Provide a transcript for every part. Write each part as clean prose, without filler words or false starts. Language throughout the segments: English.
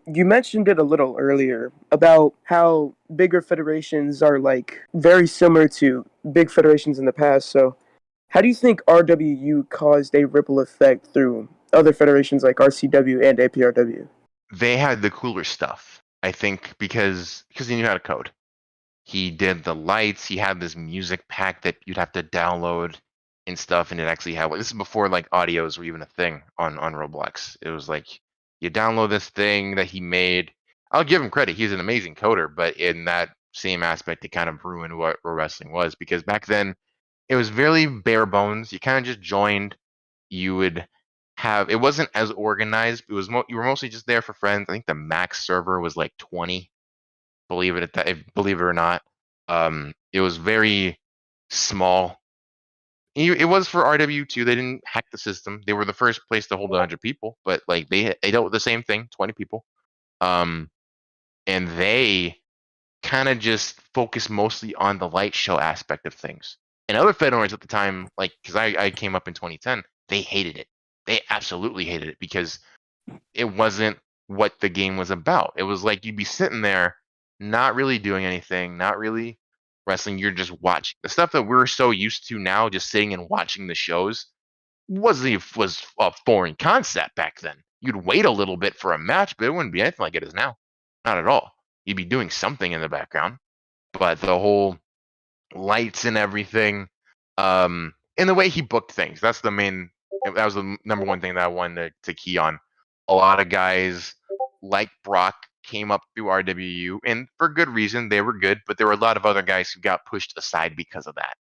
You mentioned it a little earlier about how bigger federations are like very similar to big federations in the past. So, how do you think RWU caused a ripple effect through other federations like RCW and APRW? They had the cooler stuff, I think, because he knew how to code. He did the lights. He had this music pack that you'd have to download and stuff, and it actually had. This is before like audios were even a thing on Roblox. It was like you download this thing that he made. I'll give him credit. He's an amazing coder, but in that same aspect, it kind of ruined what wrestling was because back then it was very bare bones. You kind of just joined. You would have it wasn't as organized. It was you were mostly just there for friends. I think the max server was like 20, believe it or not. It was very small. It was for RW2. They didn't hack the system. They were the first place to hold 100 people, but like they dealt with the same thing, 20 people. Um, and they kind of just focused mostly on the light show aspect of things. And other Fed owners at the time, like because I came up in 2010, they hated it. They absolutely hated it because it wasn't what the game was about. It was like you'd be sitting there, not really doing anything, not really wrestling. You're just watching the stuff that we're so used to now, just sitting and watching the shows. Was a foreign concept back then. You'd wait a little bit for a match, but it wouldn't be anything like it is now. Not at all. You'd be doing something in the background, but the whole lights and everything, and the way he booked things. That was the number one thing that I wanted to key on. A lot of guys like Brock came up through RWU, and for good reason, they were good, but there were a lot of other guys who got pushed aside because of that.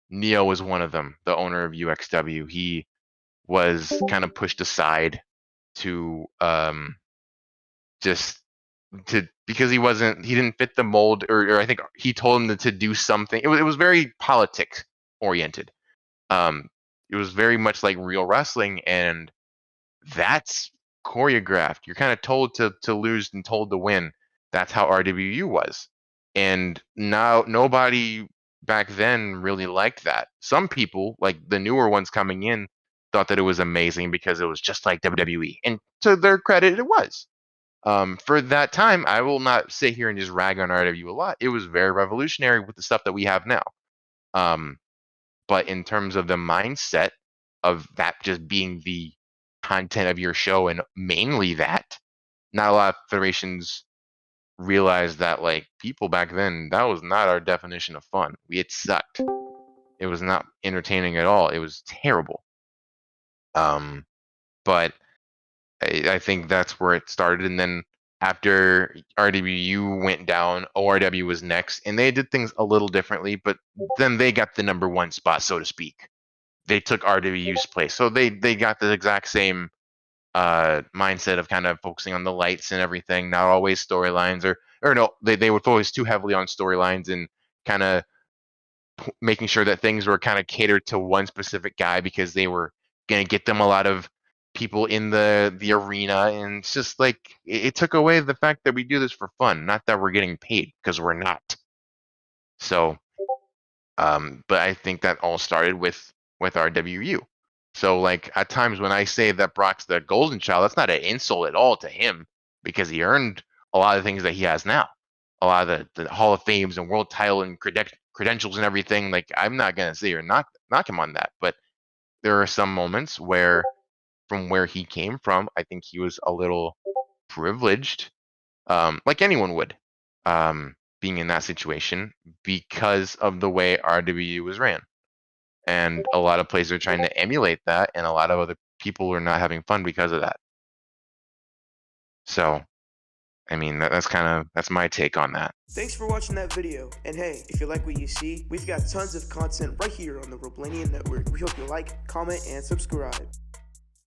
Neo was one of them, the owner of UXW. He was kind of pushed aside to just to because he didn't fit the mold, or I think he told him to do something. It was very politics oriented. Um, it was very much like real wrestling, and that's choreographed. You're kind of told to lose and told to win. That's how RWU was. And now nobody back then really liked that. Some people, like the newer ones coming in, thought that it was amazing because it was just like WWE. And to their credit, it was. For that time, I will not sit here and just rag on RW a lot. It was very revolutionary with the stuff that we have now. Um, but in terms of the mindset of that just being the content of your show and mainly that, not a lot of federations realized that like people back then, that was not our definition of fun. It sucked. It was not entertaining at all. It was terrible. Um, but I think that's where it started. And then after RWU went down, ORW was next, and they did things a little differently, but then they got the number one spot, so to speak. They took RWU's place. So they got the exact same mindset of kind of focusing on the lights and everything, not always storylines or no, they would focus too heavily on storylines and kind of making sure that things were kind of catered to one specific guy because they were going to get them a lot of people in the arena, and it's just like it took away the fact that we do this for fun, not that we're getting paid, because we're not. So but I think that all started with RWU. So like at times when I say that Brock's the golden child, that's not an insult at all to him because he earned a lot of things that he has now. A lot of the Hall of Fames and world title and credentials and everything. Like I'm not gonna say or knock him on that, but there are some moments where from where he came from, I think he was a little privileged, like anyone would, being in that situation because of the way RWU was ran. And a lot of players are trying to emulate that, and a lot of other people are not having fun because of that. So, I mean, that's my take on that. Thanks for watching that video. And hey, if you like what you see, we've got tons of content right here on the Roblania Network. We hope you like, comment, and subscribe.